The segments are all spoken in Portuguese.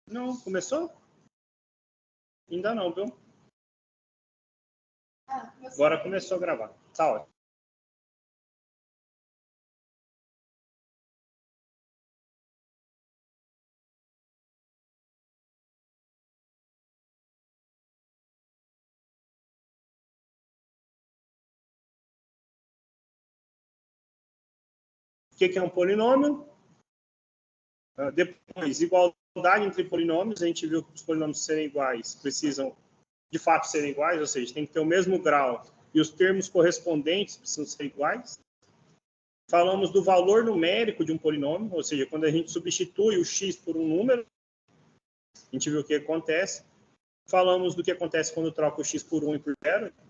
Não, começou? Ainda não, viu? Agora começou a gravar. Tá ótimo. O que é um polinômio? Depois, igualdade entre polinômios. A gente viu que os polinômios serem iguais precisam, de fato, serem iguais, ou seja, tem que ter o mesmo grau e os termos correspondentes precisam ser iguais. Falamos do valor numérico de um polinômio, ou seja, quando a gente substitui o x por um número, a gente viu o que acontece. Falamos do que acontece quando troca o x por 1 e por 0.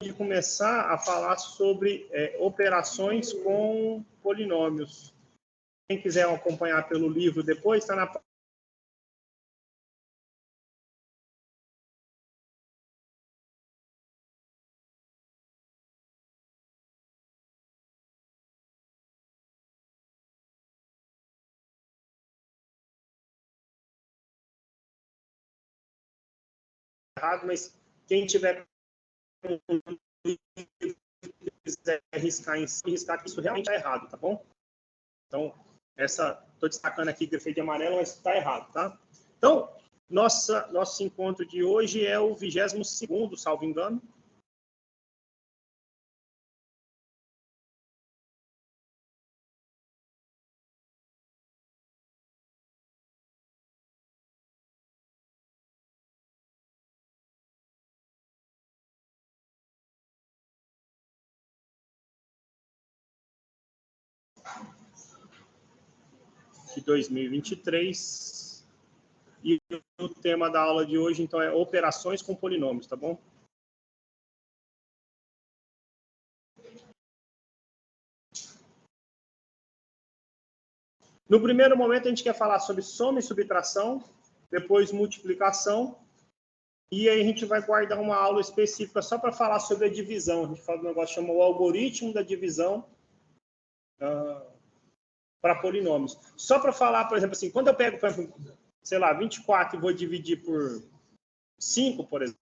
De começar a falar sobre operações com polinômios. Quem quiser acompanhar pelo livro depois, está na errado, mas quem tiver quiser arriscar em si, arriscar que isso realmente está errado, tá bom? Então, estou destacando aqui, grafei de amarelo, mas está errado, tá? Então, nosso encontro de hoje é o 22º, salvo engano. De 2023. E o tema da aula de hoje, então, é operações com polinômios, tá bom? No primeiro momento, a gente quer falar sobre soma e subtração, depois multiplicação, e aí a gente vai guardar uma aula específica só para falar sobre a divisão. A gente fala do negócio chamado o algoritmo da divisão para polinômios. Só para falar, por exemplo, assim, quando eu pego, por exemplo, sei lá, 24 e vou dividir por 5, por exemplo,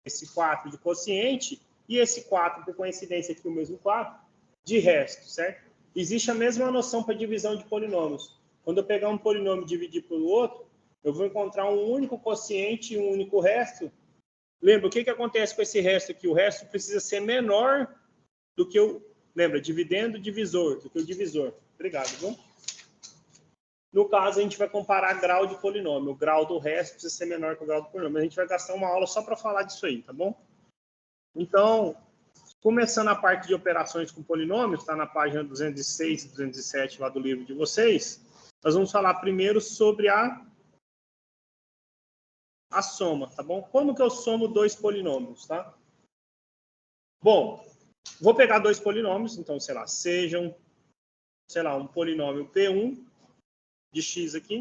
esse 4 de quociente e esse 4, por coincidência aqui, o mesmo 4, de resto, certo? Existe a mesma noção para divisão de polinômios. Quando eu pegar um polinômio e dividir pelo outro, eu vou encontrar um único quociente e um único resto. Lembra, o que acontece com esse resto aqui? O resto precisa ser menor do que o... Lembra, dividendo, divisor, do que o divisor. Obrigado, viu? No caso, a gente vai comparar grau de polinômio. O grau do resto precisa ser menor que o grau do polinômio. A gente vai gastar uma aula só para falar disso aí, tá bom? Então, começando a parte de operações com polinômios, está na página 206 e 207 lá do livro de vocês, nós vamos falar primeiro sobre a soma, tá bom? Como que eu somo dois polinômios, tá? Bom, vou pegar dois polinômios, então, sei lá, sejam, sei lá, um polinômio P1 de x aqui,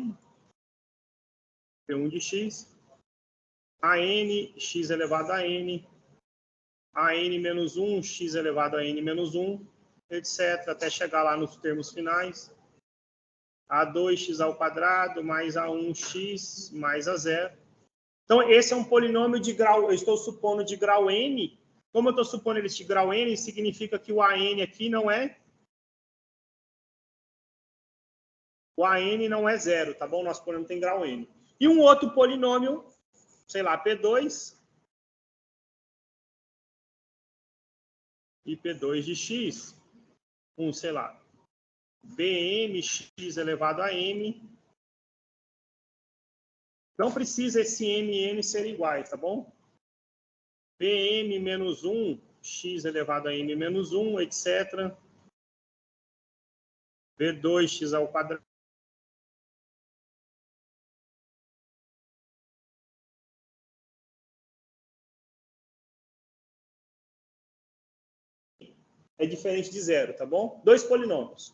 P1 de x, a n, x elevado a n menos 1, x elevado a n menos 1, etc., até chegar lá nos termos finais. A2x ao quadrado mais A1x mais A0. Então, esse é um polinômio de grau, eu estou supondo de grau n. Como eu estou supondo ele de grau n, significa que o AN aqui não é... O AN não é zero, tá bom? Nosso polinômio tem grau n. E um outro polinômio, sei lá, P2, e P2 de x, sei lá, BMx elevado a m. Não precisa esse m e n serem iguais, tá bom? Bm menos 1, x elevado a m menos 1, etc. B2x ao quadrado é diferente de zero, tá bom? Dois polinômios.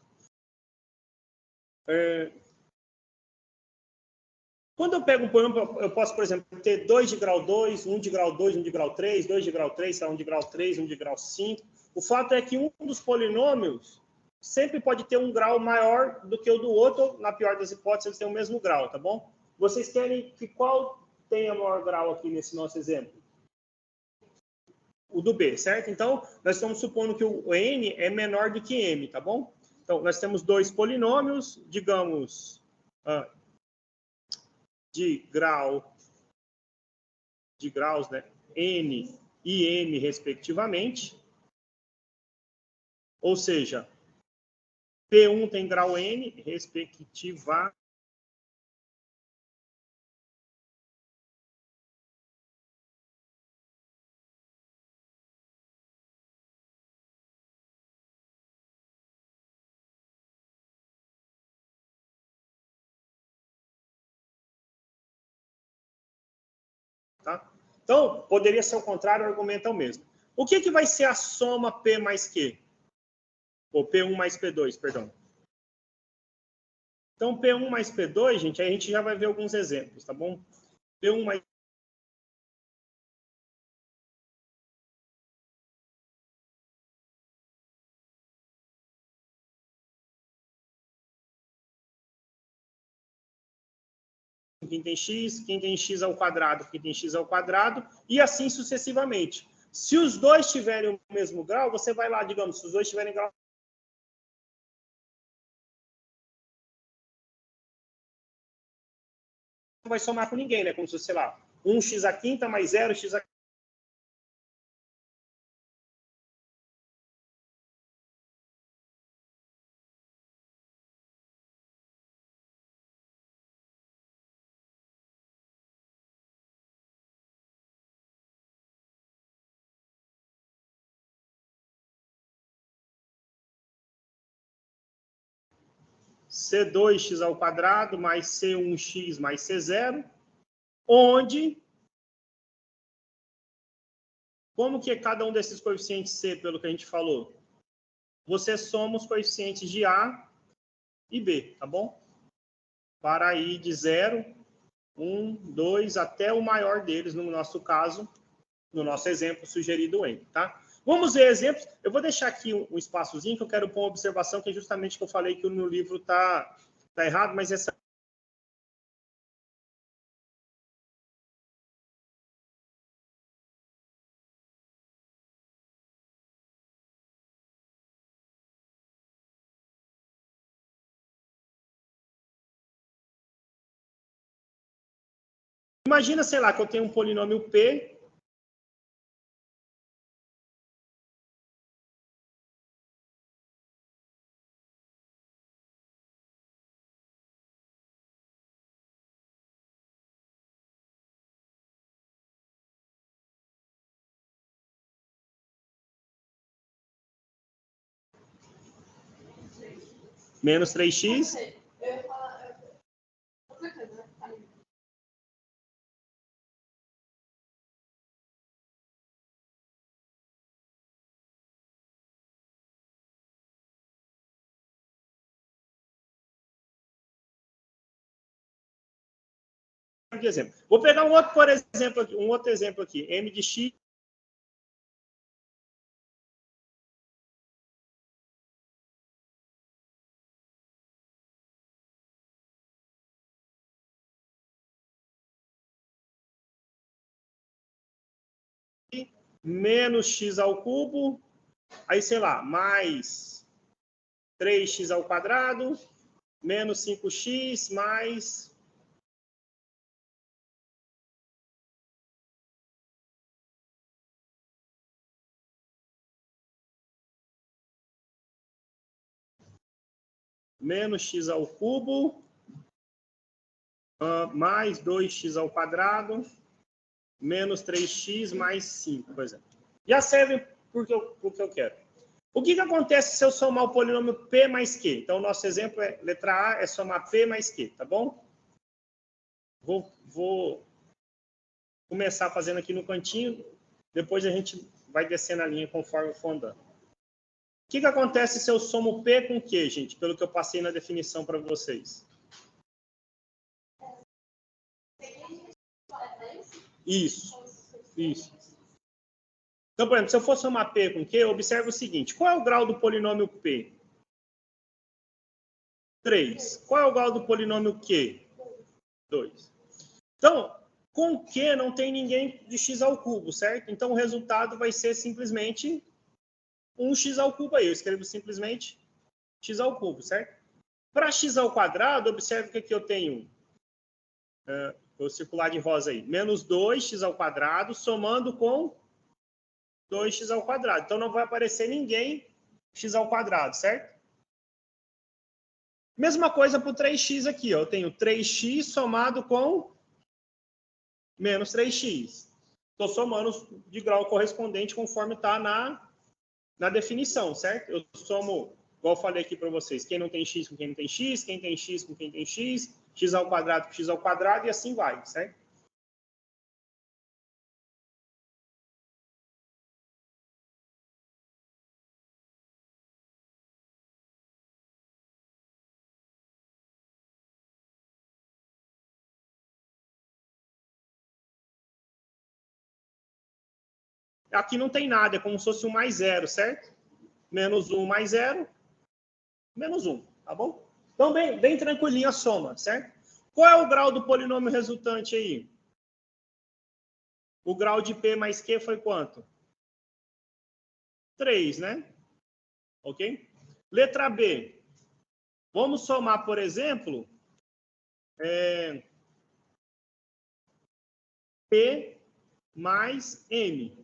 Quando eu pego um polinômio, eu posso, por exemplo, ter 2 de grau 2, 1 de grau 2, 1 de grau 3, 2 de grau 3, 1 de grau 3, 1 de grau 5. O fato é que um dos polinômios sempre pode ter um grau maior do que o do outro. Na pior das hipóteses, eles têm o mesmo grau, tá bom? Vocês querem que qual tenha maior grau aqui nesse nosso exemplo? O do B, certo? Então, nós estamos supondo que o N é menor do que M, tá bom? Então, nós temos dois polinômios, digamos, de graus, né? N e M, respectivamente. Ou seja, P1 tem grau N, respectiva. Tá? Então, poderia ser o contrário, o argumento é o mesmo. O que vai ser a soma P mais Q? Ou P1 mais P2, perdão. Então, P1 mais P2, gente, aí a gente já vai ver alguns exemplos, tá bom? P1 mais quem tem x ao quadrado, quem tem x ao quadrado, e assim sucessivamente. Se os dois tiverem o mesmo grau, você vai lá, digamos, se os dois tiverem grau, não vai somar com ninguém, né? Como se, sei lá, 1x à quinta mais 0x à C2x ao quadrado mais C1x mais C0, onde, como que é cada um desses coeficientes C, pelo que a gente falou? Você soma os coeficientes de A e B, tá bom? Para ir de 0, 1, 2, até o maior deles, no nosso caso, no nosso exemplo sugerido N, tá? Vamos ver exemplos. Eu vou deixar aqui um espaçozinho que eu quero pôr uma observação, que é justamente que eu falei que no livro tá errado, mas essa... Imagina, sei lá, que eu tenho um polinômio P menos 3x. De exemplo. Vou pegar um outro, por exemplo, um outro exemplo aqui, m de x menos x ao cubo, aí, sei lá, mais 3x ao quadrado, menos 5x, mais... menos x ao cubo, mais 2x ao quadrado, menos 3x, mais 5, por exemplo. Já serve porque eu quero. O que acontece se eu somar o polinômio P mais Q? Então, o nosso exemplo é, letra A, é somar P mais Q, tá bom? Vou começar fazendo aqui no cantinho, depois a gente vai descendo a linha conforme eu for andando. que acontece se eu somo P com Q, gente? Pelo que eu passei na definição para vocês. Isso. Então, por exemplo, se eu for somar P com Q, observe o seguinte. Qual é o grau do polinômio P? 3. Qual é o grau do polinômio Q? 2. Então, com Q não tem ninguém de x ao cubo, certo? Então, o resultado vai ser simplesmente 1x ao cubo aí. Eu escrevo simplesmente x ao cubo, certo? Para x ao quadrado, observe que aqui eu tenho, vou circular de rosa aí, menos 2x ao quadrado, somando com 2x ao quadrado. Então, não vai aparecer ninguém x ao quadrado, certo? Mesma coisa para o 3x aqui, ó. Eu tenho 3x somado com menos 3x. Estou somando de grau correspondente conforme está na definição, certo? Eu somo, igual eu falei aqui para vocês, quem não tem x com quem não tem x, quem tem x com quem tem x, x ao quadrado com x ao quadrado, e assim vai, certo? Aqui não tem nada, é como se fosse 1 mais 0, certo? Menos 1 mais 0, menos 1, tá bom? Então, bem tranquilinho a soma, certo? Qual é o grau do polinômio resultante aí? O grau de P mais Q foi quanto? 3, né? Ok? Letra B. Vamos somar, por exemplo, P mais M.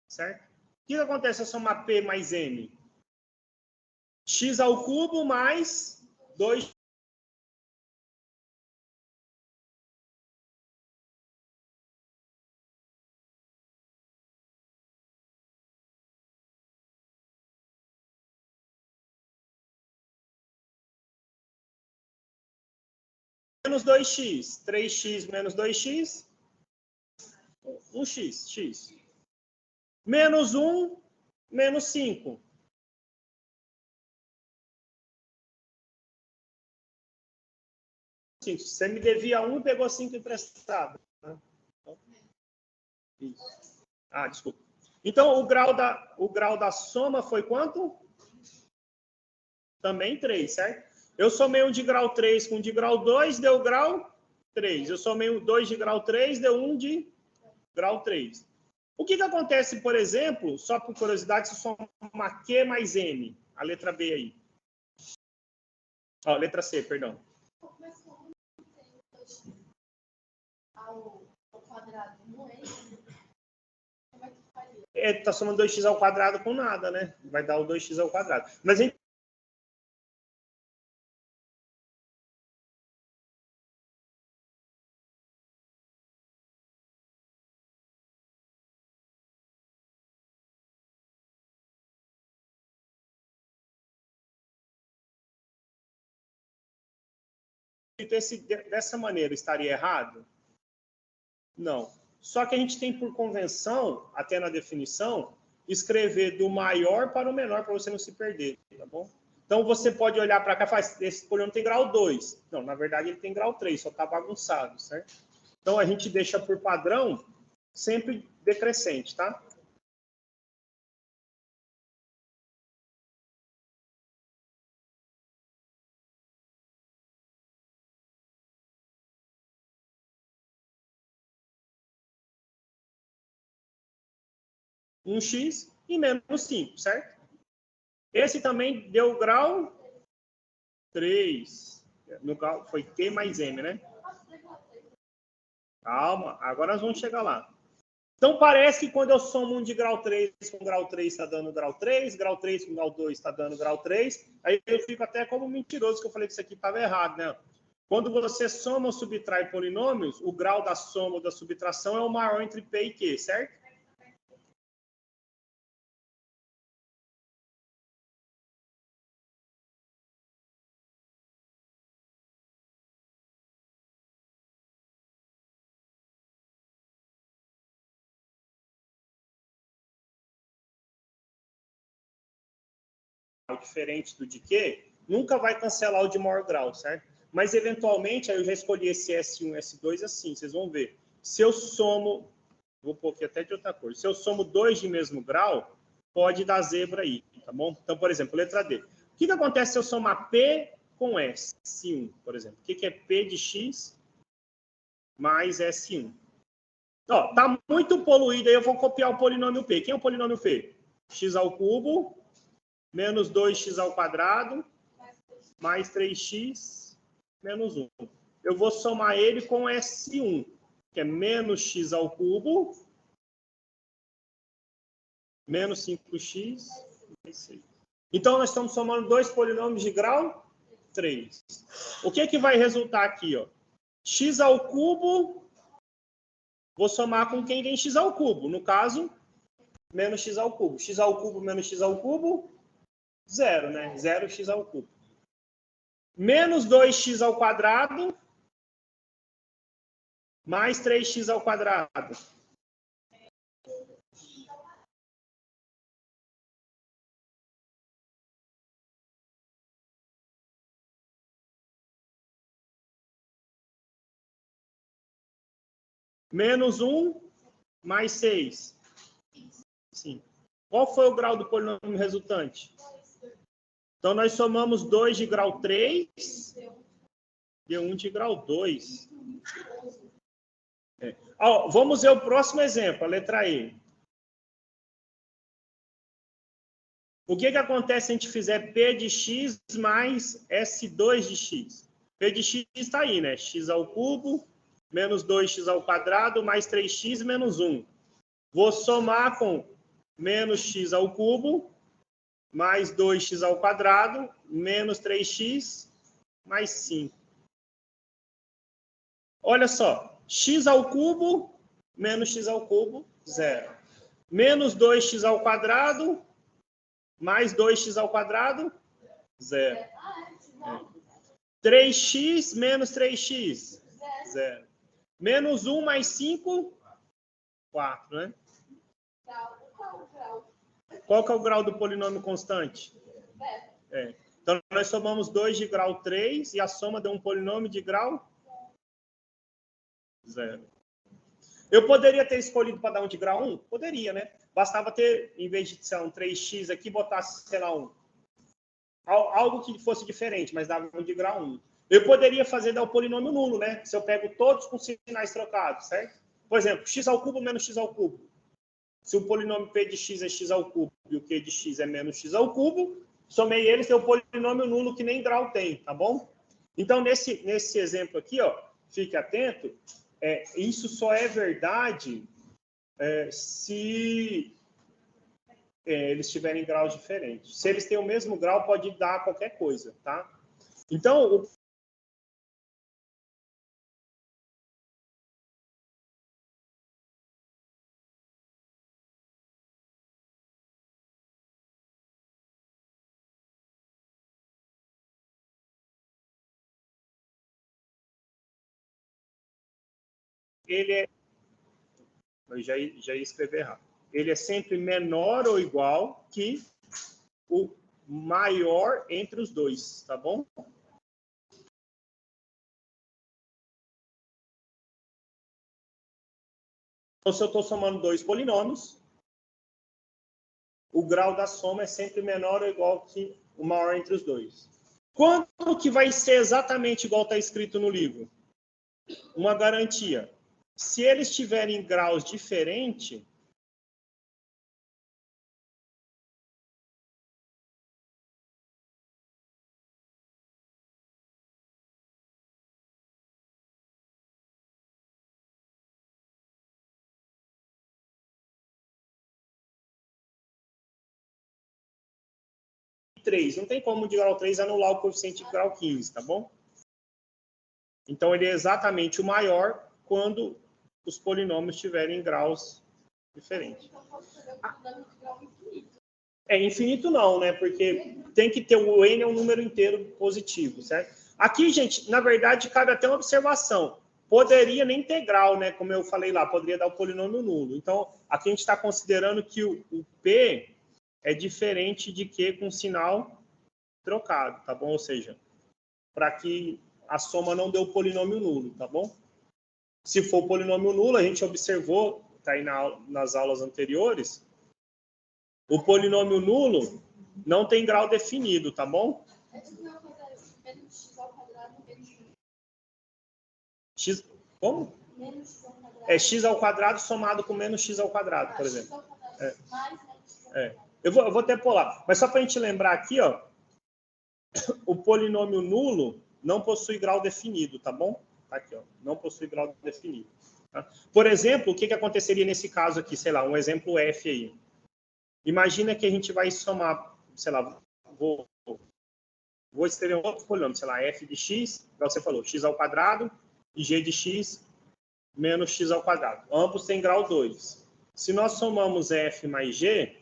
Certo? O que acontece se eu somar P mais M? X ao cubo mais 2. Menos 2x. 3x menos 2x. 1x. X. Menos 1, menos 5. Você me devia 1 e pegou 5 emprestado. Isso. Ah, desculpa. Então, o grau da soma foi quanto? Também 3, certo? Eu somei um de grau 3 com um de grau 2, deu grau 3. Eu somei um 2 de grau 3, deu 1 de grau 3. O que acontece, por exemplo, só por curiosidade, se somar Q mais M? A letra B aí. Ó, letra C, perdão. Ao quadrado, não é isso? Como é que faria? Tá somando 2x ao quadrado com nada, né? Vai dar o 2x ao quadrado. Mas a gente dessa maneira estaria errado? Não. Só que a gente tem por convenção, até na definição, escrever do maior para o menor para você não se perder, tá bom? Então você pode olhar para cá e falar, esse polínômio tem grau 2. Não, na verdade ele tem grau 3, só está bagunçado, certo? Então a gente deixa por padrão sempre decrescente, tá? Um x e menos 5, certo? Esse também deu grau 3. No grau, foi Q mais M, né? Calma, agora nós vamos chegar lá. Então, parece que quando eu somo um de grau 3 com grau 3 está dando grau 3 com grau 2 está dando grau 3, aí eu fico até como mentiroso que eu falei que isso aqui estava errado, né? Quando você soma ou subtrai polinômios, o grau da soma ou da subtração é o maior entre P e Q, certo? diferente do de Q, nunca vai cancelar o de maior grau, certo? Mas, eventualmente, aí eu já escolhi esse S1 e S2 assim, vocês vão ver. Se eu somo, vou pôr aqui até de outra cor, se eu somo 2 de mesmo grau, pode dar zebra aí, tá bom? Então, por exemplo, letra D. O que acontece se eu somar P com S1, por exemplo? O que é P de X mais S1? Ó, tá muito poluído, aí eu vou copiar o polinômio P. Quem é o polinômio P? X ao cubo, menos 2x ao quadrado, mais 3x, menos 1. Eu vou somar ele com S1, que é menos x ao cubo, menos 5x, mais 6. Então, nós estamos somando dois polinômios de grau 3. O que vai resultar aqui? Ó? X ao cubo, vou somar com quem tem x ao cubo. No caso, menos x ao cubo. X ao cubo menos x ao cubo, 0, né? 0x ao cubo. Menos 2x ao quadrado, mais 3x ao quadrado. Menos 1, mais 6. 5. Qual foi o grau do polinômio resultante? Então, nós somamos 2 de grau 3 e 1 de grau 2. Ó, vamos ver o próximo exemplo, a letra E. O que acontece se a gente fizer P de x mais S2 de x? P de x está aí, né? X ao cubo, menos 2x ao quadrado, mais 3x, menos 1. Vou somar com menos x ao cubo, mais 2x ao quadrado, menos 3x, mais 5. Olha só, x ao cubo, menos x ao cubo, 0. Menos 2x ao quadrado, mais 2x ao quadrado, 0. 3x menos 3x, 0. Menos 1 mais 5, 4, né? Qual que é o grau do polinômio constante? Então, nós somamos 2 de grau 3 e a soma de um polinômio de grau 0. Eu poderia ter escolhido para dar um de grau 1? Poderia, né? Bastava ter, em vez de ser um 3x aqui, botasse, sei lá, algo que fosse diferente, mas dava um de grau 1. Eu poderia fazer dar o polinômio nulo, né? Se eu pego todos com sinais trocados, certo? Por exemplo, x ao cubo menos x ao cubo. Se o polinômio p de x é x ao cubo e o q de x é menos x ao cubo, somei eles, tem o polinômio nulo que nem grau tem, tá bom? Então, nesse exemplo aqui, ó, fique atento, isso só é verdade se eles tiverem graus diferentes. Se eles têm o mesmo grau, pode dar qualquer coisa, tá? Então, eu já ia escrever errado. Ele é sempre menor ou igual que o maior entre os dois, tá bom? Então, se eu estou somando dois polinômios, o grau da soma é sempre menor ou igual que o maior entre os dois. Quando que vai ser exatamente igual está escrito no livro? Uma garantia. Se eles tiverem graus diferentes, não tem como de grau 3 anular o coeficiente de grau 15, tá bom? Então, ele é exatamente o maior quando os polinômios tiverem graus diferentes. Infinito não, né? Porque tem que ter o n é um número inteiro positivo, certo? Aqui, gente, na verdade, cabe até uma observação. Poderia nem ter grau, né? Como eu falei lá, poderia dar o polinômio nulo. Então, aqui a gente está considerando que o P é diferente de Q com sinal trocado, tá bom? Ou seja, para que a soma não dê o polinômio nulo, tá bom? Se for polinômio nulo, a gente observou, tá aí nas aulas anteriores, o polinômio nulo não tem grau definido, tá bom? X, como? É x ao quadrado somado com menos x ao quadrado, por exemplo. Eu vou até pular. Mas só para a gente lembrar aqui, ó, o polinômio nulo não possui grau definido, tá bom? Tá aqui, ó, não possui grau definido. Tá? Por exemplo, o que aconteceria nesse caso aqui? Sei lá, um exemplo F aí. Imagina que a gente vai somar, sei lá, vou escrever um outro polinômio, sei lá, f de x, igual você falou, x ao quadrado, e g de x menos x ao quadrado. Ambos têm grau 2. Se nós somamos f mais g,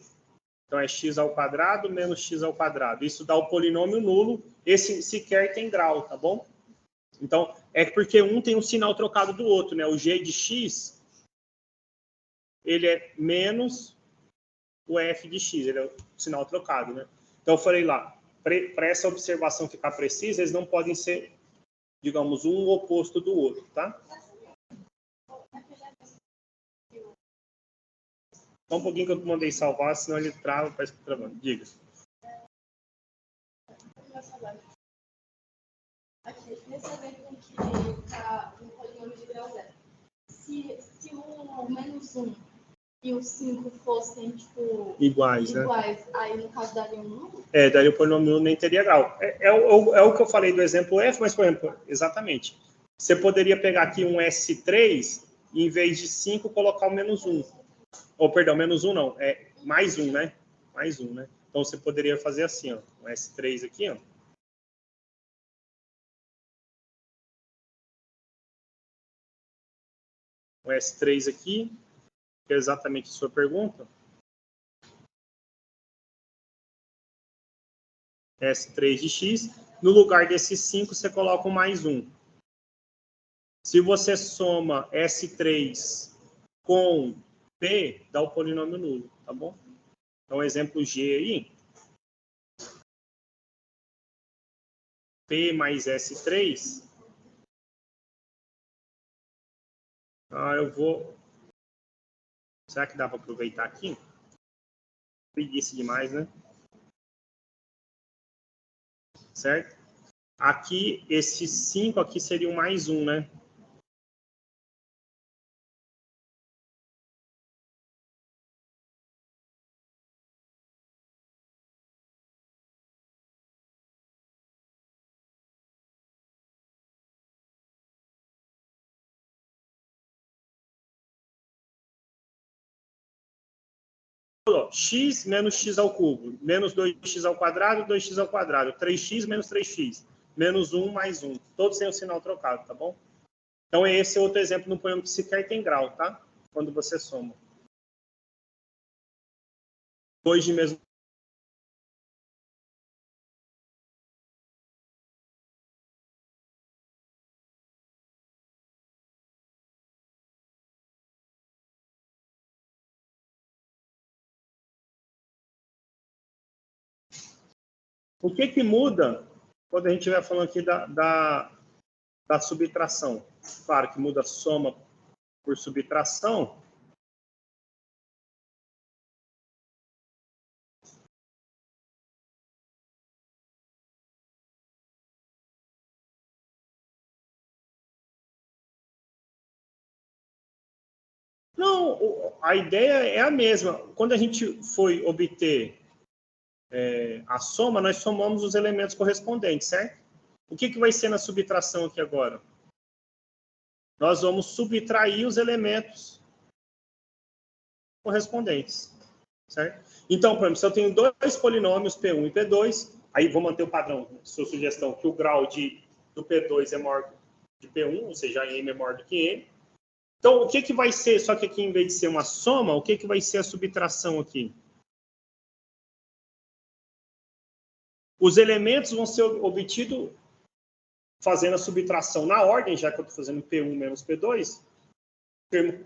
então é x ao quadrado menos x ao quadrado. Isso dá o polinômio nulo. Esse sequer tem grau, tá bom? Então, é porque um tem um sinal trocado do outro, né? O g de x, ele é menos o f de x, ele é o sinal trocado, né? Então, eu falei lá, para essa observação ficar precisa, eles não podem ser, digamos, um oposto do outro, tá? Só um pouquinho que eu mandei salvar, senão ele trava, parece que travando. Diga. Aqui, nesse exemplo em que está um polinômio de grau zero, se o menos 1 e o 5 fossem, tipo, iguais, né? Aí no caso daria um nulo? Daria o polinômio nulo nem teria grau. É o que eu falei do exemplo F, mas, por exemplo, exatamente. Você poderia pegar aqui um S3 e, em vez de 5, colocar o menos 1. Ou, perdão, menos 1 não, é mais 1, né? Mais 1, né? Então, você poderia fazer assim, ó, um S3 aqui, ó. Um S3 aqui, que é exatamente a sua pergunta. S3 de x. No lugar desse 5, você coloca um mais 1. Se você soma S3 com P, dá o polinômio nulo, tá bom? Então, exemplo G aí. P mais S3. Eu vou... Será que dá para aproveitar aqui? Preguiça demais, né? Certo? Aqui, esse 5 aqui seria um mais 1, né? X menos x ao cubo, menos 2x ao quadrado, 2x ao quadrado, 3x menos 3x, menos 1 mais 1. Todos têm o sinal trocado, tá bom? Então, esse é outro exemplo no poema que sequer tem grau, tá? Quando você soma. 2 de mesmo. O que muda quando a gente estiver falando aqui da subtração? Claro que muda a soma por subtração. Não, a ideia é a mesma. Quando a gente foi obter a soma, nós somamos os elementos correspondentes, certo? O que vai ser na subtração aqui agora? Nós vamos subtrair os elementos correspondentes, certo? Então, por exemplo, se eu tenho dois polinômios, P1 e P2, aí vou manter o padrão, sua sugestão, que o grau do P2 é maior que P1, ou seja, M é maior do que M. Então, o que vai ser, só que aqui em vez de ser uma soma, o que vai ser a subtração aqui? Os elementos vão ser obtidos fazendo a subtração na ordem, já que eu estou fazendo P1 menos P2, termo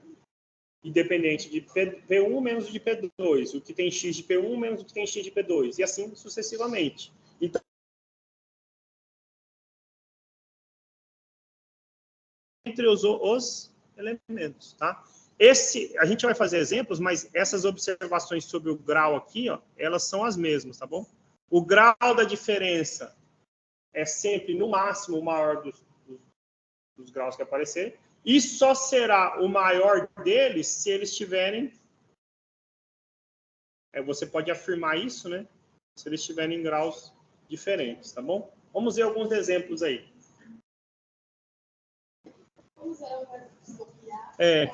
independente de P1 menos de P2, o que tem x de P1 menos o que tem x de P2, e assim sucessivamente. Então, entre os elementos, tá? A gente vai fazer exemplos, mas essas observações sobre o grau aqui, ó, elas são as mesmas, tá bom? O grau da diferença é sempre, no máximo, o maior dos graus que aparecer, e só será o maior deles se eles tiverem... você pode afirmar isso, né? Se eles tiverem graus diferentes, tá bom? Vamos ver alguns exemplos aí.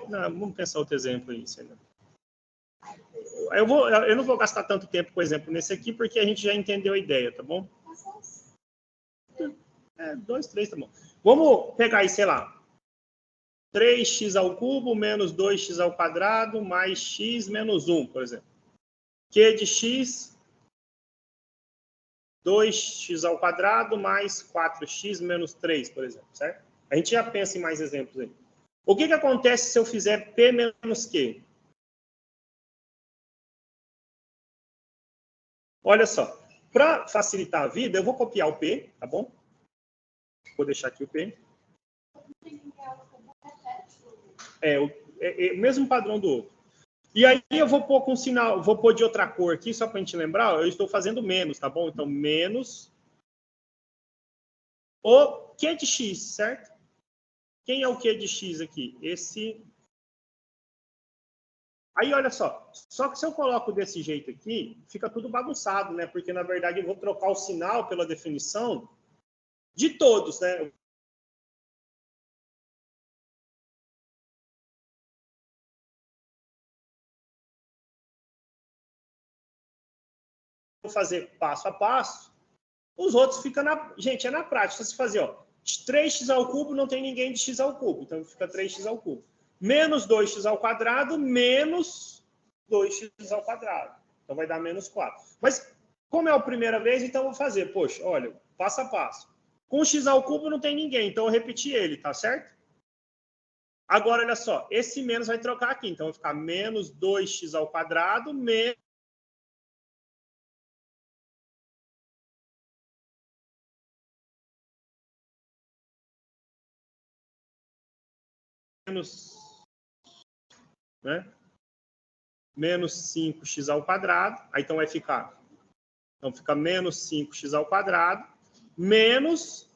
Vamos pensar outro exemplo aí. Eu não vou gastar tanto tempo, por exemplo, nesse aqui, porque a gente já entendeu a ideia, tá bom? 2, 3, tá bom. Vamos pegar aí, sei lá, 3x ao cubo menos 2x ao quadrado mais x menos 1, por exemplo. Q de x, 2x ao quadrado mais 4x menos 3, por exemplo, certo? A gente já pensa em mais exemplos aí. O que acontece se eu fizer P menos Q? Olha só, para facilitar a vida, eu vou copiar o P, tá bom? Vou deixar aqui o P. O mesmo padrão do outro. E aí eu vou pôr com sinal, vou pôr de outra cor aqui, só para a gente lembrar, eu estou fazendo menos, tá bom? Então, menos o Q de x, certo? Quem é o Q de x aqui? Esse... Aí, olha só que se eu coloco desse jeito aqui, fica tudo bagunçado, né? Porque, na verdade, eu vou trocar o sinal pela definição de todos, né? Vou fazer passo a passo, os outros ficam na... Gente, é na prática. Se fazer, ó, 3x ao cubo, não tem ninguém de x ao cubo. Então, fica 3x ao cubo. Menos 2x ao quadrado, menos 2x ao quadrado. Então, vai dar menos 4. Mas, como é a primeira vez, então eu vou fazer. Poxa, olha, passo a passo. Com x ao cubo não tem ninguém, então eu repeti ele, tá certo? Agora, olha só, esse menos vai trocar aqui. Então, vai ficar menos 2x ao quadrado, menos... né? Menos 5x ao quadrado. Aí, então, vai ficar... Então, fica menos 5x ao quadrado, menos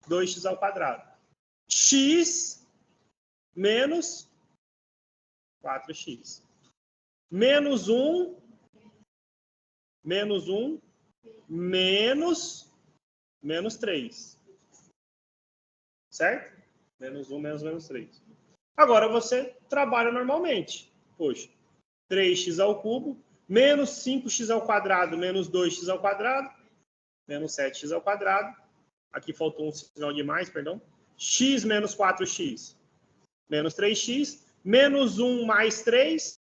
2x ao quadrado. X menos 4x. Menos 1, menos 1, menos 3. Certo? Menos 1, menos 3. Agora você trabalha normalmente. Poxa, 3x ao cubo, menos 5x ao quadrado, menos 2x ao quadrado, menos 7x ao quadrado. Aqui faltou um sinal de mais, perdão. X menos 4x, menos 3x, menos 1 mais 3.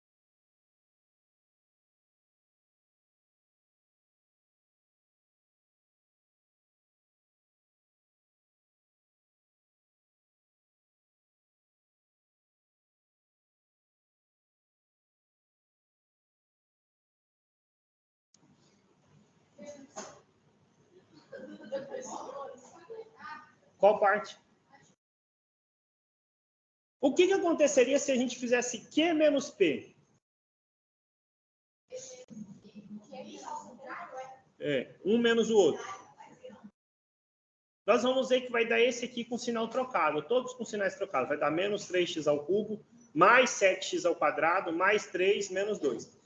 Qual parte? O que aconteceria se a gente fizesse Q menos P? Um menos o outro. Nós vamos ver que vai dar esse aqui com sinal trocado, todos com sinais trocados. Vai dar menos 3x ao cubo, mais 7x ao quadrado, mais 3, menos 2.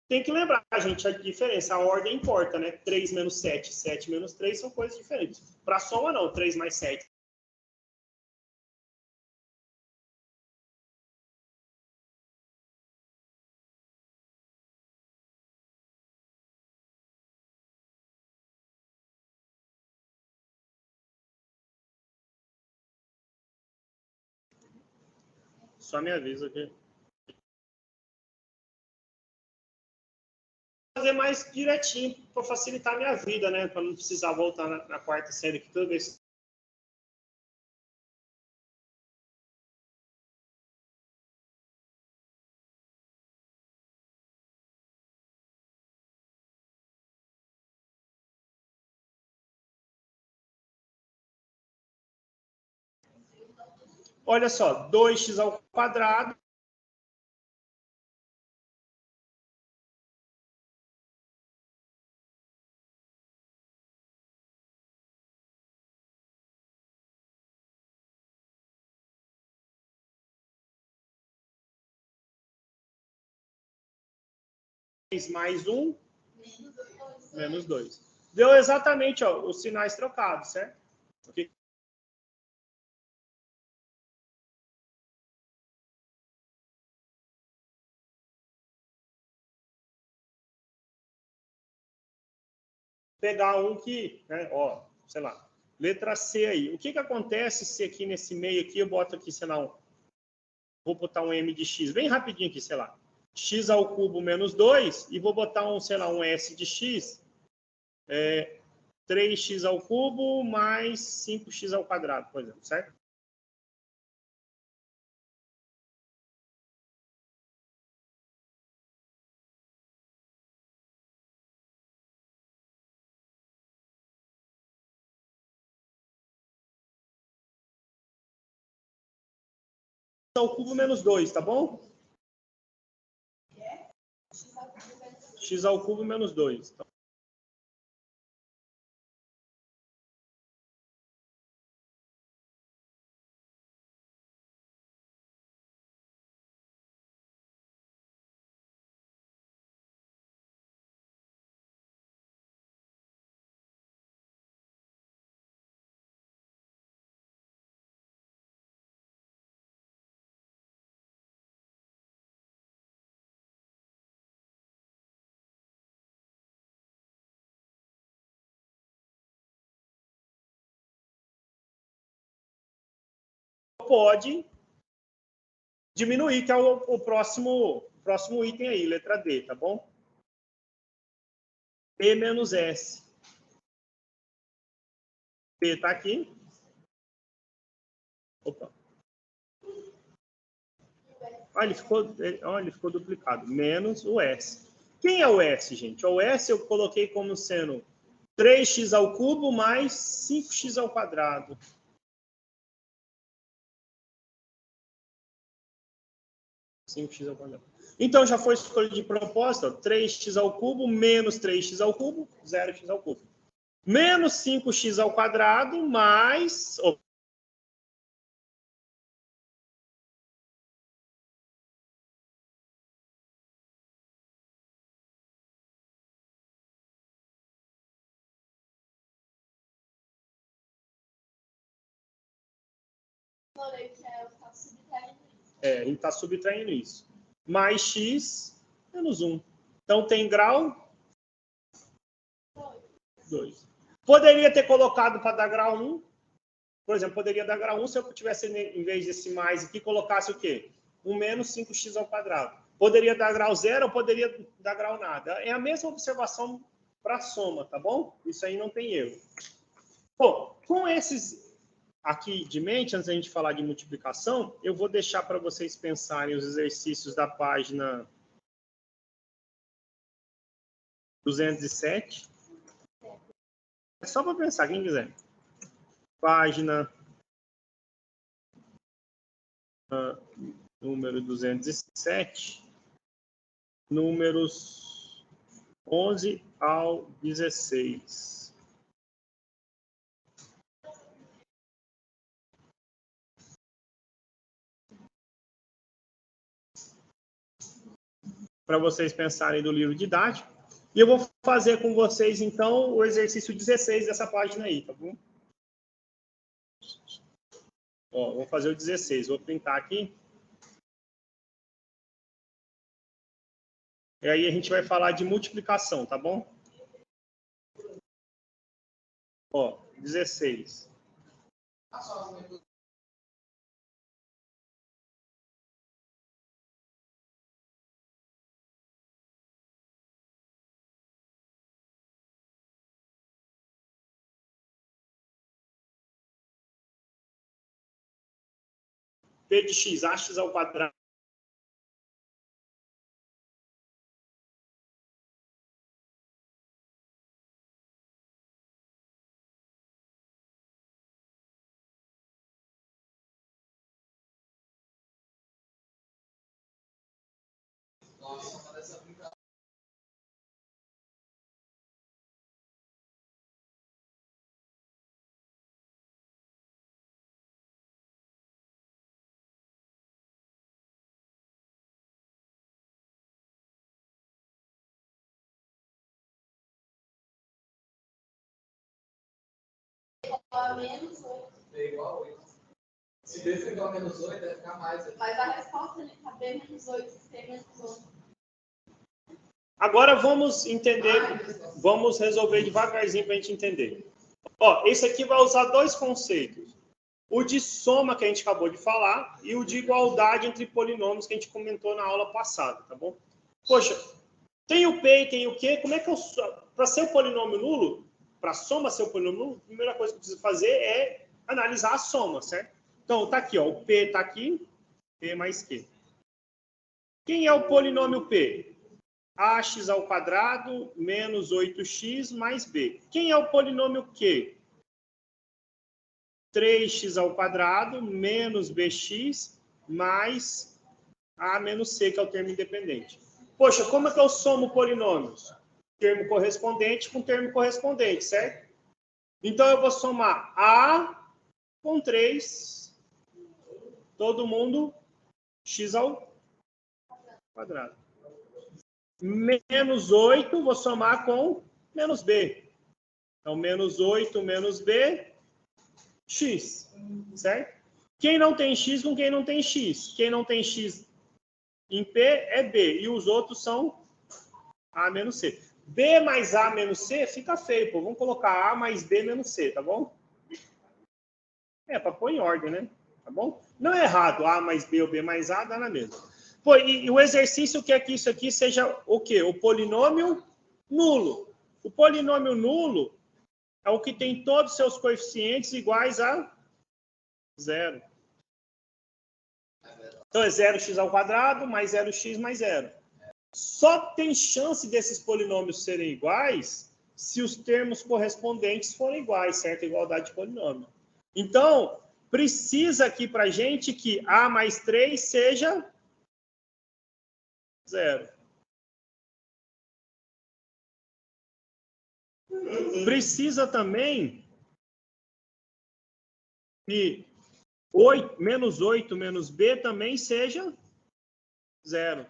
Tem que lembrar, gente, a diferença, a ordem importa, né? 3 menos 7, 7 menos 3 são coisas diferentes. Para soma, não, 3 mais 7. Só me avisa aqui. Fazer mais direitinho para facilitar a minha vida, né? Para não precisar voltar na quarta série aqui toda vez. Olha só, 2x ao quadrado mais 1 menos 2. Deu exatamente ó, os sinais trocados, certo? Okay. Pegar um que, né, ó, sei lá, letra C aí. O que que acontece se aqui nesse meio aqui eu boto aqui, sei lá, vou botar um m de x bem rapidinho aqui, sei lá, x ao cubo menos 2 e vou botar um, sei lá, um s de x, 3x ao cubo mais 5x ao quadrado, por exemplo, certo? Ao cubo menos 2, tá bom? X ao cubo menos 2. Então, pode diminuir, que é o próximo item aí, letra D, tá bom? P menos S. P está aqui. Opa. Olha, ele ficou duplicado. Menos o S. Quem é o S, gente? O S eu coloquei como sendo 3x ao cubo mais 5x ao quadrado. Então, já foi escolha de propósito, ó, 3x ao cubo menos 3x ao cubo, 0x ao cubo. Menos 5x ao quadrado mais... a gente está subtraindo isso. Mais x menos 1. Então, tem grau 2. Poderia ter colocado para dar grau 1. Por exemplo, poderia dar grau 1 se eu tivesse, em vez desse mais aqui, colocasse o quê? 1 menos 5x ao quadrado. Poderia dar grau 0 ou poderia dar grau nada. É a mesma observação para a soma, tá bom? Isso aí não tem erro. Bom, com esses aqui de mente, antes da gente falar de multiplicação, eu vou deixar para vocês pensarem os exercícios da página 207. É só para pensar, quem quiser. Página número 207, números 11 ao 16. Para vocês pensarem do livro didático. E eu vou fazer com vocês, então, o exercício 16 dessa página aí, tá bom? Ó, vou fazer o 16, vou printar aqui. E aí a gente vai falar de multiplicação, tá bom? Ó, 16. P de x, ax ao quadrado. Nossa, parece brincadeira. Menos 8. É igual a 8. Se B for igual a menos 8, vai ficar mais. Mas a resposta ali está B menos 8, C menos 8. Agora vamos entender, vamos resolver devagarzinho para a gente entender. Ó, esse aqui vai usar dois conceitos. O de soma, que a gente acabou de falar, e o de igualdade entre polinômios, que a gente comentou na aula passada, tá bom? Poxa, tem o P e tem o Q, como é que eu... Para ser o polinômio nulo, para a soma ser o polinômio nulo, a primeira coisa que eu preciso fazer é analisar a soma, certo? Então, tá aqui, ó, o P tá aqui, P mais Q. Quem é o polinômio P? Ax ao quadrado menos 8x mais b. Quem é o polinômio Q? 3x ao quadrado menos bx mais a menos c, que é o termo independente. Poxa, como é que eu somo polinômios? Termo correspondente com termo correspondente, certo? Então, eu vou somar a com 3, todo mundo, x ao quadrado. Menos 8, vou somar com menos b. Então, menos 8 menos b, x, certo? Quem não tem x com quem não tem x? Quem não tem x em p é b, e os outros são a menos c. B mais a menos c fica feio, pô. Vamos colocar a mais b menos c, tá bom? É, para pôr em ordem, né? Tá bom? Não é errado, a mais b ou b mais a, dá na mesma. Pô, e o exercício quer que isso aqui seja o quê? O polinômio nulo. O polinômio nulo é o que tem todos os seus coeficientes iguais a 0. Então, é 0x ao quadrado mais 0x mais 0. Só tem chance desses polinômios serem iguais se os termos correspondentes forem iguais, certo? Igualdade de polinômio. Então, precisa aqui para a gente que a mais 3 seja 0. Precisa também que 8, menos 8 menos b também seja 0.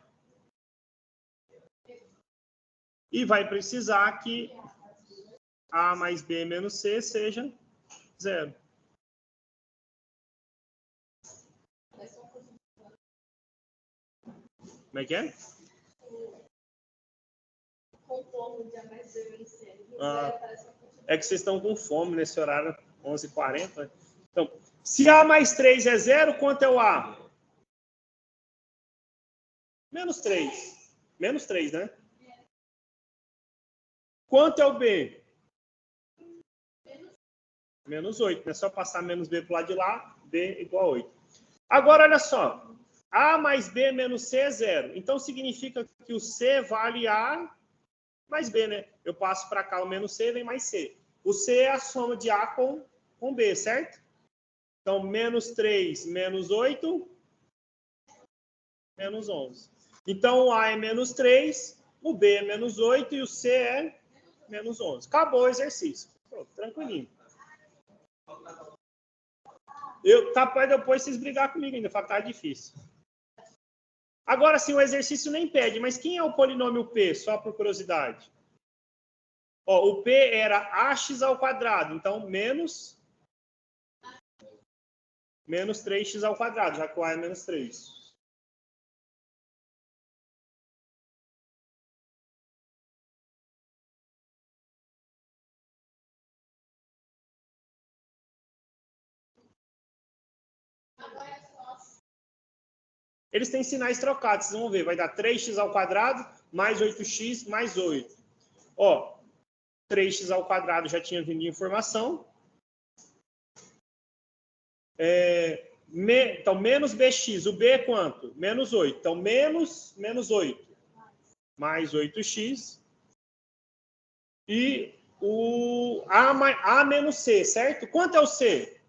E vai precisar que a mais b menos c seja 0. Como é que é? É que vocês estão com fome nesse horário, 11h40. Então, se a mais 3 é 0, quanto é o a? Menos 3. Menos 3, né? Quanto é o b? Menos 8. É só passar menos b para o lado de lá, b igual a 8. Agora, olha só. A mais b menos c é 0. Então, significa que o c vale a mais b, né? Eu passo para cá o menos c, vem mais c. O c é a soma de a com b, certo? Então, menos 3 menos 8, menos 11. Então, o a é menos 3, o b é menos 8 e o c é menos 11. Acabou o exercício. Pronto, tranquilinho. Capaz depois vocês brigar comigo ainda, falar que tá difícil. Agora sim, o exercício nem pede, mas quem é o polinômio P, só por curiosidade? Ó, o P era ax ao quadrado, então menos 3x ao quadrado, já que o a é menos 3. Eles têm sinais trocados, vocês vão ver. Vai dar 3x ao quadrado mais 8x mais 8. Ó, 3x ao quadrado já tinha vindo de informação. Então, menos bx. O b é quanto? Menos 8. Então, menos 8. Mais 8x. E o a menos c, certo? Quanto é o c?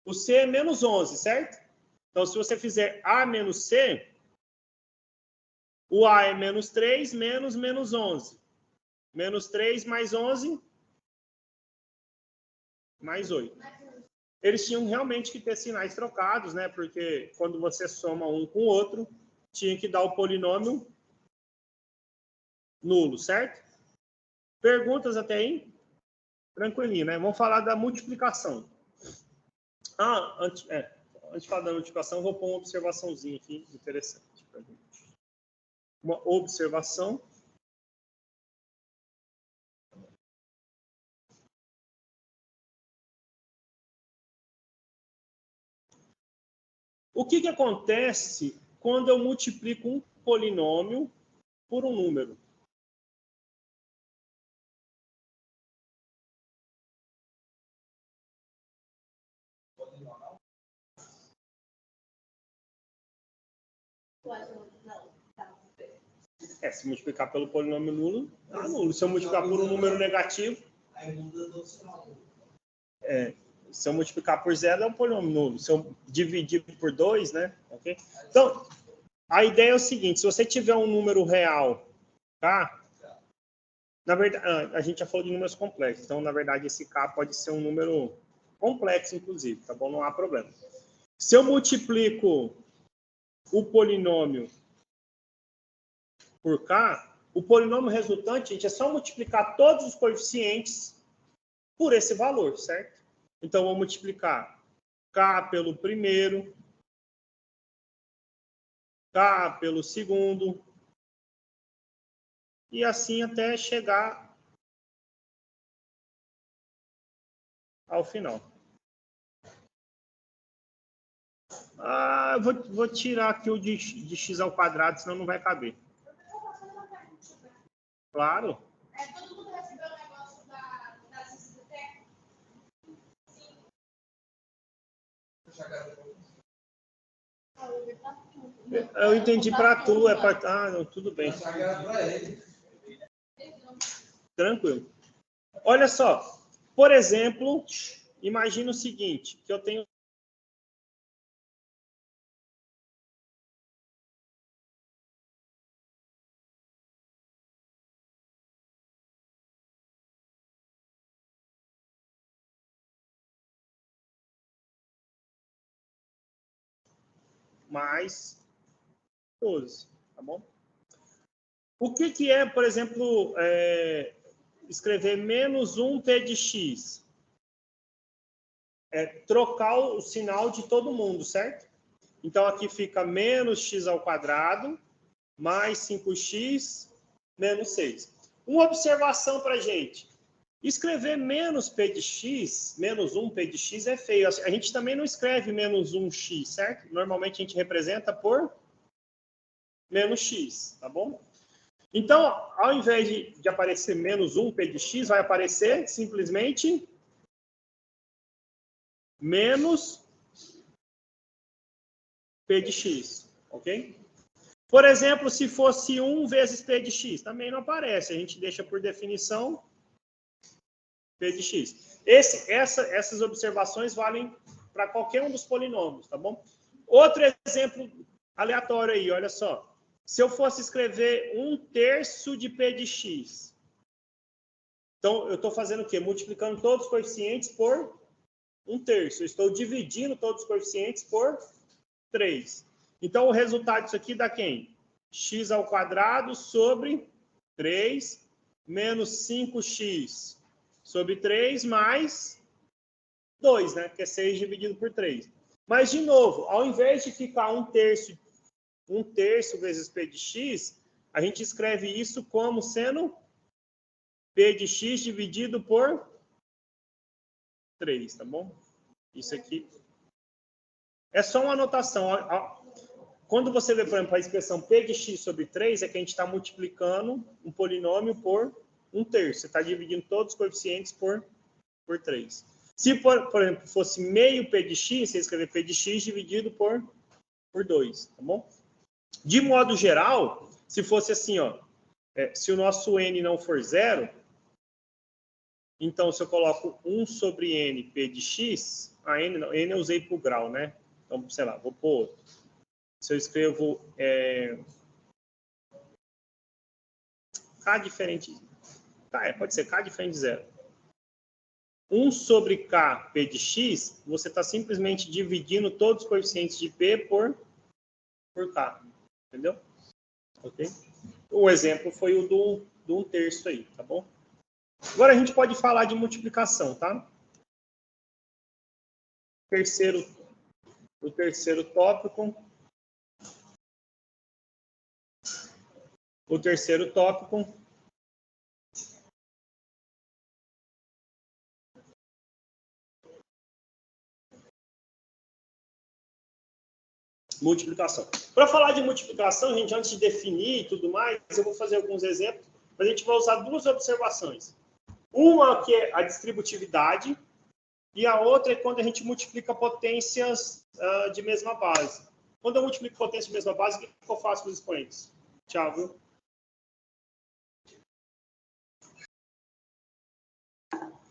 O c é menos 11, certo? Então, se você fizer a menos c, O A é menos 3 menos menos 11. Menos 3 mais 11 mais 8. Eles tinham realmente que ter sinais trocados, né? Porque quando você soma um com o outro, tinha que dar o polinômio nulo, certo? Perguntas até aí? Tranquilinho, né? Vamos falar da multiplicação. Antes de falar da multiplicação, eu vou pôr uma observaçãozinha aqui interessante pra gente. Uma observação. O que acontece quando eu multiplico um polinômio por um número? Se multiplicar pelo polinômio nulo, dá nulo. Se eu multiplicar por um número negativo, se eu multiplicar por zero, é um polinômio nulo. Se eu dividir por 2, né? Okay? Então, a ideia é o seguinte, se você tiver um número real, tá? Na verdade, a gente já falou de números complexos, então, na verdade, esse K pode ser um número complexo, inclusive, tá bom? Não há problema. Se eu multiplico o polinômio por K, o polinômio resultante, gente, é só multiplicar todos os coeficientes por esse valor, certo? Então, vou multiplicar K pelo primeiro, K pelo segundo, e assim até chegar ao final. Vou tirar aqui o de x ao quadrado, senão não vai caber. Claro. Todo mundo recebeu o negócio da CCT? Sim. Eu entendi para tu, não, tudo bem. Tranquilo. Olha só, por exemplo, imagina o seguinte, que eu tenho mais 12, tá bom? O que é, por exemplo, escrever menos 1p de x? É trocar o sinal de todo mundo, certo? Então, aqui fica menos x ao quadrado, mais 5x, menos 6. Uma observação para a gente. Escrever menos p de x, menos 1p de x é feio. A gente também não escreve menos 1x, certo? Normalmente a gente representa por menos x, tá bom? Então, ao invés de aparecer menos 1p de x, vai aparecer simplesmente menos p de x, ok? Por exemplo, se fosse 1 vezes p de x, também não aparece. A gente deixa por definição p de x. Essas observações valem para qualquer um dos polinômios, tá bom? Outro exemplo aleatório aí, olha só. Se eu fosse escrever 1/3 de p de x, então eu estou fazendo o quê? Multiplicando todos os coeficientes por 1/3. Eu estou dividindo todos os coeficientes por 3. Então, o resultado disso aqui dá quem? X ao quadrado sobre 3 menos 5x sobre 3 mais 2, né? Que é 6 dividido por 3. Mas, de novo, ao invés de ficar 1/3 vezes p de x, a gente escreve isso como sendo p de x dividido por 3, tá bom? Isso aqui é só uma anotação. Quando você vê, por exemplo, a expressão p de x sobre 3, é que a gente está multiplicando um polinômio por 1/3. Você está dividindo todos os coeficientes por 3. Se, por exemplo, fosse meio p de x, você escrever p de x dividido por 2, tá bom? De modo geral, se fosse assim, ó, se o nosso n não for zero, então se eu coloco 1 sobre n p de x, n eu usei para o grau, né? Então, sei lá, vou pôr outro. Se eu escrevo K diferente. Pode ser K diferente de 0. 1 sobre K, P de X, você está simplesmente dividindo todos os coeficientes de P por K. Entendeu? Ok? O exemplo foi o do 1/3 aí, tá bom? Agora a gente pode falar de multiplicação, tá? O terceiro tópico. Multiplicação. Para falar de multiplicação, gente, antes de definir e tudo mais, eu vou fazer alguns exemplos, mas a gente vai usar duas observações. Uma que é a distributividade e a outra é quando a gente multiplica potências de mesma base. Quando eu multiplico potência de mesma base, o que eu faço com os expoentes? Tchau, viu?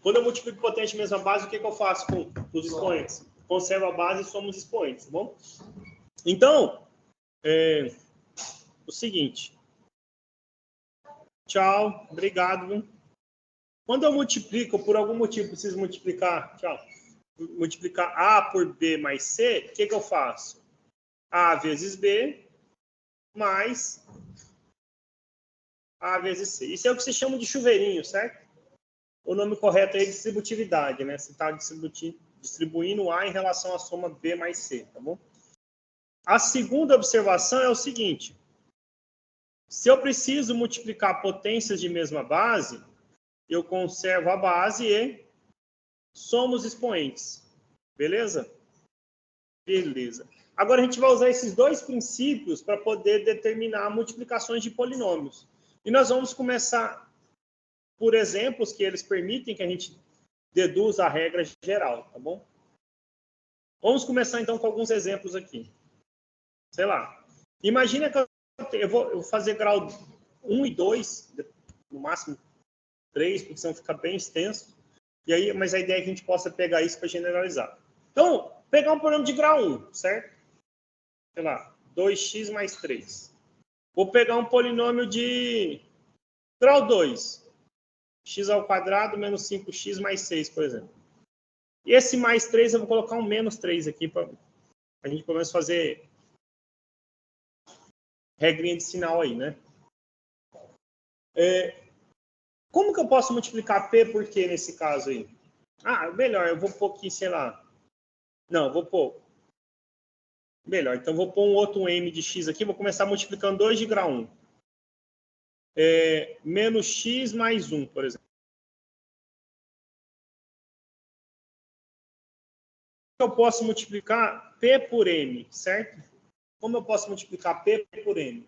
Quando eu multiplico potência de mesma base, o que eu faço com os expoentes? Conservo a base e somos expoentes, tá bom? Então, o seguinte. Tchau, obrigado. Viu? Quando eu multiplico, por algum motivo, preciso multiplicar, multiplicar A por B mais C, o que eu faço? A vezes B mais A vezes C. Isso é o que se chama de chuveirinho, certo? O nome correto é distributividade, né? Você está distribuindo A em relação à soma B mais C, tá bom? A segunda observação é o seguinte. Se eu preciso multiplicar potências de mesma base, eu conservo a base e somos expoentes. Beleza? Beleza. Agora a gente vai usar esses dois princípios para poder determinar multiplicações de polinômios. E nós vamos começar por exemplos que eles permitem que a gente deduza a regra geral, tá bom? Vamos começar então com alguns exemplos aqui. Sei lá. Imagina que eu vou fazer grau 1 e 2, no máximo 3, porque senão fica bem extenso. E aí, mas a ideia é que a gente possa pegar isso para generalizar. Então, pegar um polinômio de grau 1, certo? Sei lá, 2x mais 3. Vou pegar um polinômio de grau 2. X ao quadrado menos 5x mais 6, por exemplo. E esse mais 3, eu vou colocar um menos 3 aqui para a gente pelo menos fazer regrinha de sinal aí, né? Como que eu posso multiplicar P por Q nesse caso aí? Melhor, eu vou pôr aqui, sei lá. Não, eu vou pôr. Melhor, então vou pôr um outro M de X aqui, vou começar multiplicando 2 de grau 1. Menos X mais 1, por exemplo. Eu posso multiplicar P por M, certo? Como eu posso multiplicar P por M?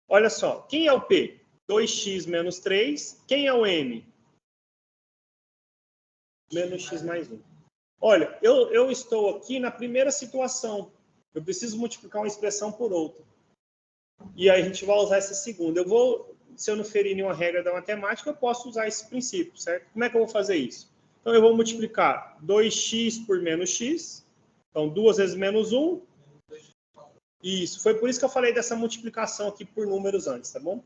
Olha só, quem é o P? 2x menos 3. Quem é o M? Menos x mais 1. Olha, eu estou aqui na primeira situação. Eu preciso multiplicar uma expressão por outra. E aí a gente vai usar essa segunda. Se eu não ferir nenhuma regra da matemática, eu posso usar esse princípio, certo? Como é que eu vou fazer isso? Então, eu vou multiplicar 2x por menos x. Então, 2 vezes menos 1. Isso. Foi por isso que eu falei dessa multiplicação aqui por números antes, tá bom?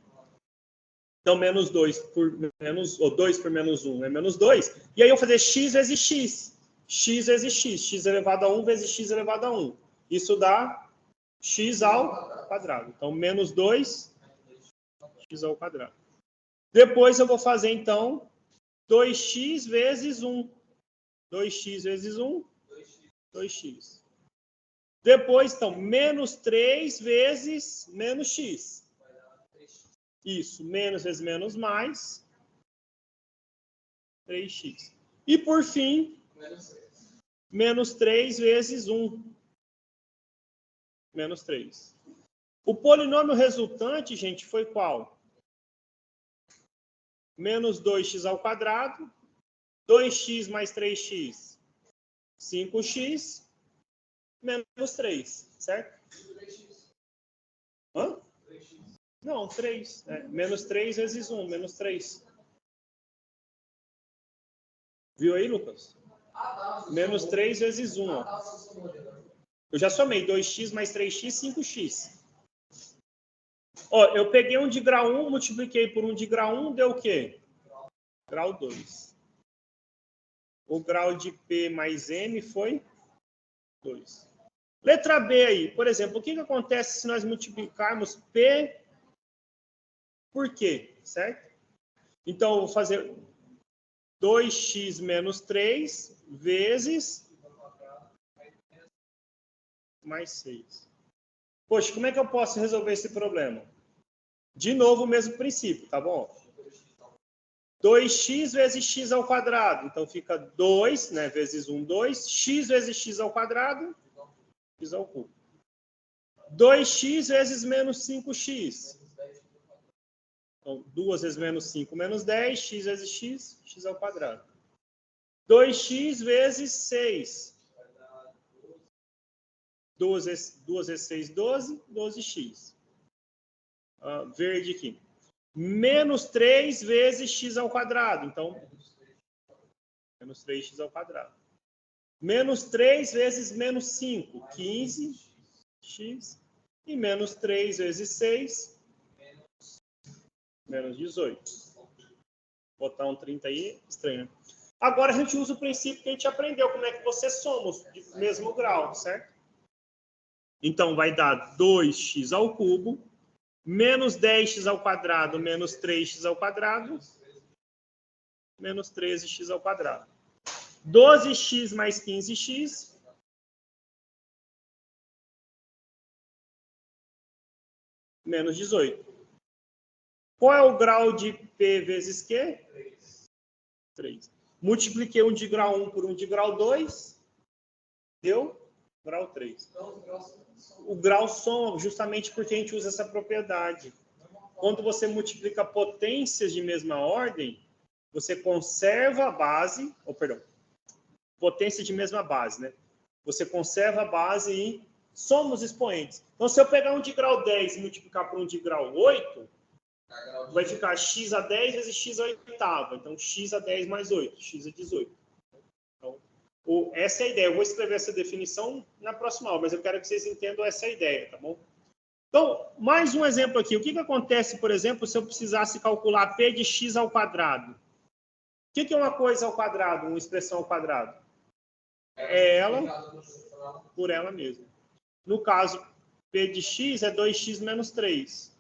Então, menos 2 por menos... Ou 2 por menos 1 é menos 2. E aí, eu vou fazer x vezes x. X vezes x. X elevado a 1 vezes x elevado a 1. Isso dá x ao quadrado. Então, menos 2 x ao quadrado. Depois, eu vou fazer, então... 2x vezes 1. 2x vezes 1, 2x. Depois, então, menos 3 vezes menos x. Isso, menos vezes menos mais, 3x. E, por fim, menos 3 vezes 1. Menos 3. O polinômio resultante, gente, foi qual? Menos 2x ao quadrado, 2x mais 3x, 5x, menos 3, certo? Hã? Não, 3. Menos 3 vezes 1, menos 3. Viu aí, Lucas? Menos 3 vezes 1. Ó. Eu já somei 2x mais 3x, 5x. Ó, eu peguei um de grau 1, multipliquei por um de grau 1, deu o quê? Grau 2. O grau de P mais M foi 2. Letra B aí, por exemplo, o que acontece se nós multiplicarmos P por Q, certo? Então, eu vou fazer 2x menos 3 vezes mais 6. Poxa, como é que eu posso resolver esse problema? De novo, o mesmo princípio, tá bom? 2x vezes x ao quadrado. Então, fica 2, né, vezes 1, 2. X vezes x ao quadrado, x ao cubo. 2x vezes menos 5x. Então, 2 vezes menos 5, menos 10. X vezes x, x ao quadrado. 2x vezes 6. 2 vezes 6, 12. 12x. Verde aqui. Menos 3 vezes x ao quadrado. Então, menos 3x ao quadrado. Menos 3 vezes menos 5, 15x. E menos 3 vezes 6, menos 18. Vou botar um 30 aí, estranho. Agora a gente usa o princípio que a gente aprendeu, como é que você soma de mesmo grau, certo? Então, vai dar 2x ao cubo, menos 10x ao quadrado, menos 3x ao quadrado, menos 13x ao quadrado. 12x mais 15x, menos 18. Qual é o grau de P vezes Q? 3. Multipliquei um de grau 1 por um de grau 2, deu grau 3. O grau soma justamente porque a gente usa essa propriedade. Quando você multiplica potências de mesma ordem, você conserva a base, potência de mesma base, né? Você conserva a base e soma os expoentes. Então, se eu pegar um de grau 10 e multiplicar por um de grau 8, vai ficar x a 10 vezes x a oitava. Então, x a 10 mais 8, x a 18. Então, essa é a ideia. Eu vou escrever essa definição na próxima aula, mas eu quero que vocês entendam essa ideia, tá bom? Então, mais um exemplo aqui. O que acontece, por exemplo, se eu precisasse calcular p de x ao quadrado? O que é uma coisa ao quadrado, uma expressão ao quadrado? É ela por ela mesma. No caso, p de x é 2x menos 3.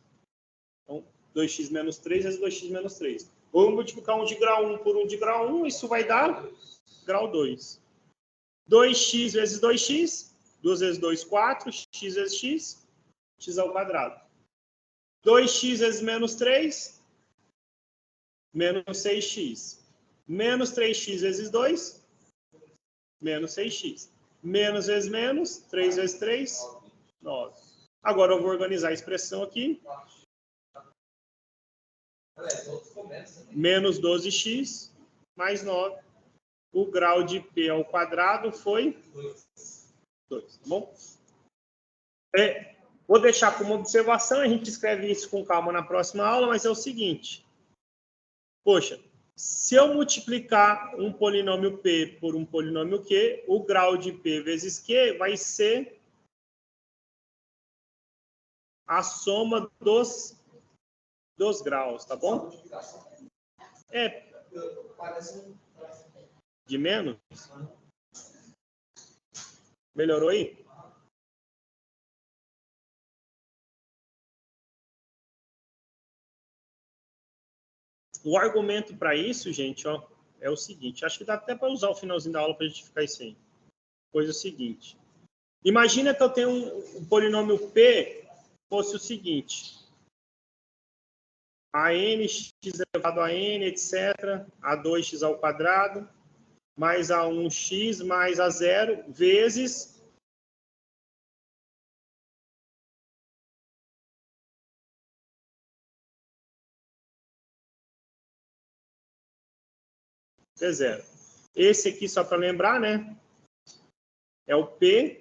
Então, 2x menos 3 vezes 2x menos 3. Vou multiplicar um de grau 1 por um de grau 1, isso vai dar grau 2. 2x vezes 2x, 2 vezes 2, 4, x vezes x, x ao quadrado. 2x vezes menos 3, menos 6x. Menos 3x vezes 2, menos 6x. Menos vezes menos, 3 vezes 3, 9. Agora eu vou organizar a expressão aqui. Menos 12x mais 9. O grau de P ao quadrado foi 2, tá bom? Vou deixar como observação, a gente escreve isso com calma na próxima aula, mas é o seguinte. Poxa, se eu multiplicar um polinômio P por um polinômio Q, o grau de P vezes Q vai ser a soma dos graus, tá bom? De menos? Melhorou aí? O argumento para isso, gente, ó, é o seguinte. Acho que dá até para usar o finalzinho da aula para a gente ficar isso aí. Pois é o seguinte. Imagina que eu tenho um polinômio P fosse o seguinte. A n, x elevado a n, etc. A 2x ao quadrado, mais a 1x, mais a 0, vezes... P0. Esse aqui, só para lembrar, né? É o P.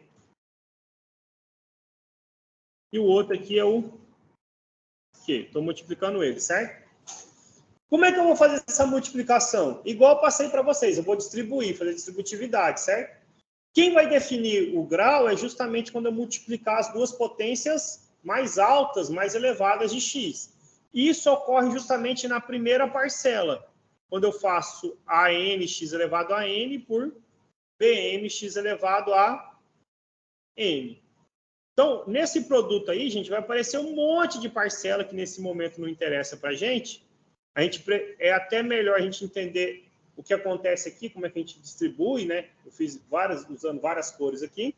E o outro aqui é o Q. Estou multiplicando ele, certo? Como é que eu vou fazer essa multiplicação? Igual eu passei para vocês. Eu vou distribuir, fazer distributividade, certo? Quem vai definir o grau é justamente quando eu multiplicar as duas potências mais altas, mais elevadas de x. Isso ocorre justamente na primeira parcela, quando eu faço ANx elevado a n por BMx elevado a n. Então, nesse produto aí, gente, vai aparecer um monte de parcela que nesse momento não interessa para a gente. É até melhor a gente entender o que acontece aqui, como é que a gente distribui, né? Eu fiz usando várias cores aqui,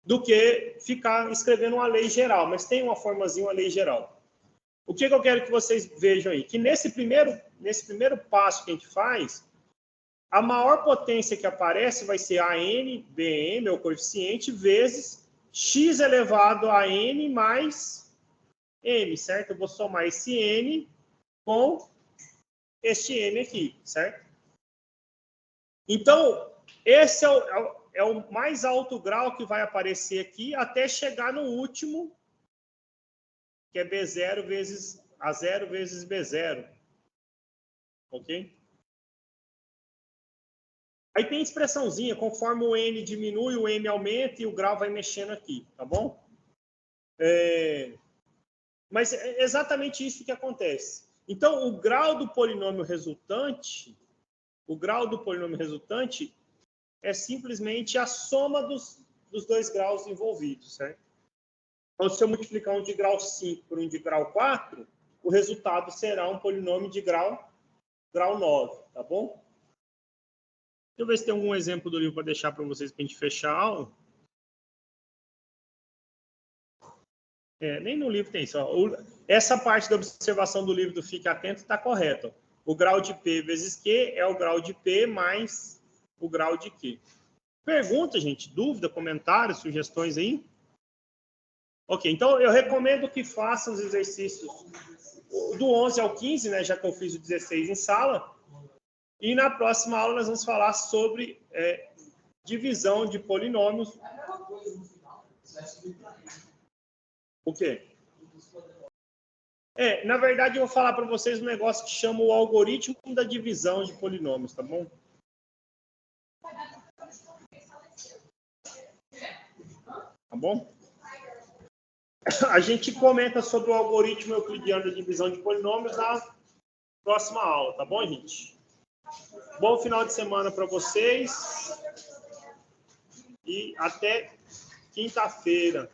do que ficar escrevendo uma lei geral, mas tem uma formazinha, uma lei geral. O que eu quero que vocês vejam aí? Que nesse primeiro passo que a gente faz, a maior potência que aparece vai ser a n, Bm, é o coeficiente, vezes x elevado a n mais m, certo? Eu vou somar esse n com este m aqui, certo? Então, esse é o mais alto grau que vai aparecer aqui, até chegar no último, que é B0 vezes A0 vezes B0. Ok? Aí tem expressãozinha, conforme o N diminui, o M aumenta e o grau vai mexendo aqui, tá bom? Mas é exatamente isso que acontece. Então, o grau do polinômio resultante é simplesmente a soma dos dois graus envolvidos, certo? Então, se eu multiplicar um de grau 5 por um de grau 4, o resultado será um polinômio de grau 9, tá bom? Deixa eu ver se tem algum exemplo do livro para deixar para vocês, para a gente fechar a aula. Nem no livro tem isso. Essa parte da observação do livro do Fique Atento está correta. O grau de P vezes Q é o grau de P mais o grau de Q. Pergunta, gente? Dúvida, comentário, sugestões aí? Ok, então eu recomendo que façam os exercícios do 11 ao 15, né, já que eu fiz o 16 em sala. E na próxima aula nós vamos falar sobre divisão de polinômios. O quê? Na verdade, eu vou falar para vocês um negócio que chama o algoritmo da divisão de polinômios, tá bom? Tá bom? A gente comenta sobre o algoritmo euclidiano da divisão de polinômios na próxima aula, tá bom, gente? Bom final de semana para vocês e até quinta-feira.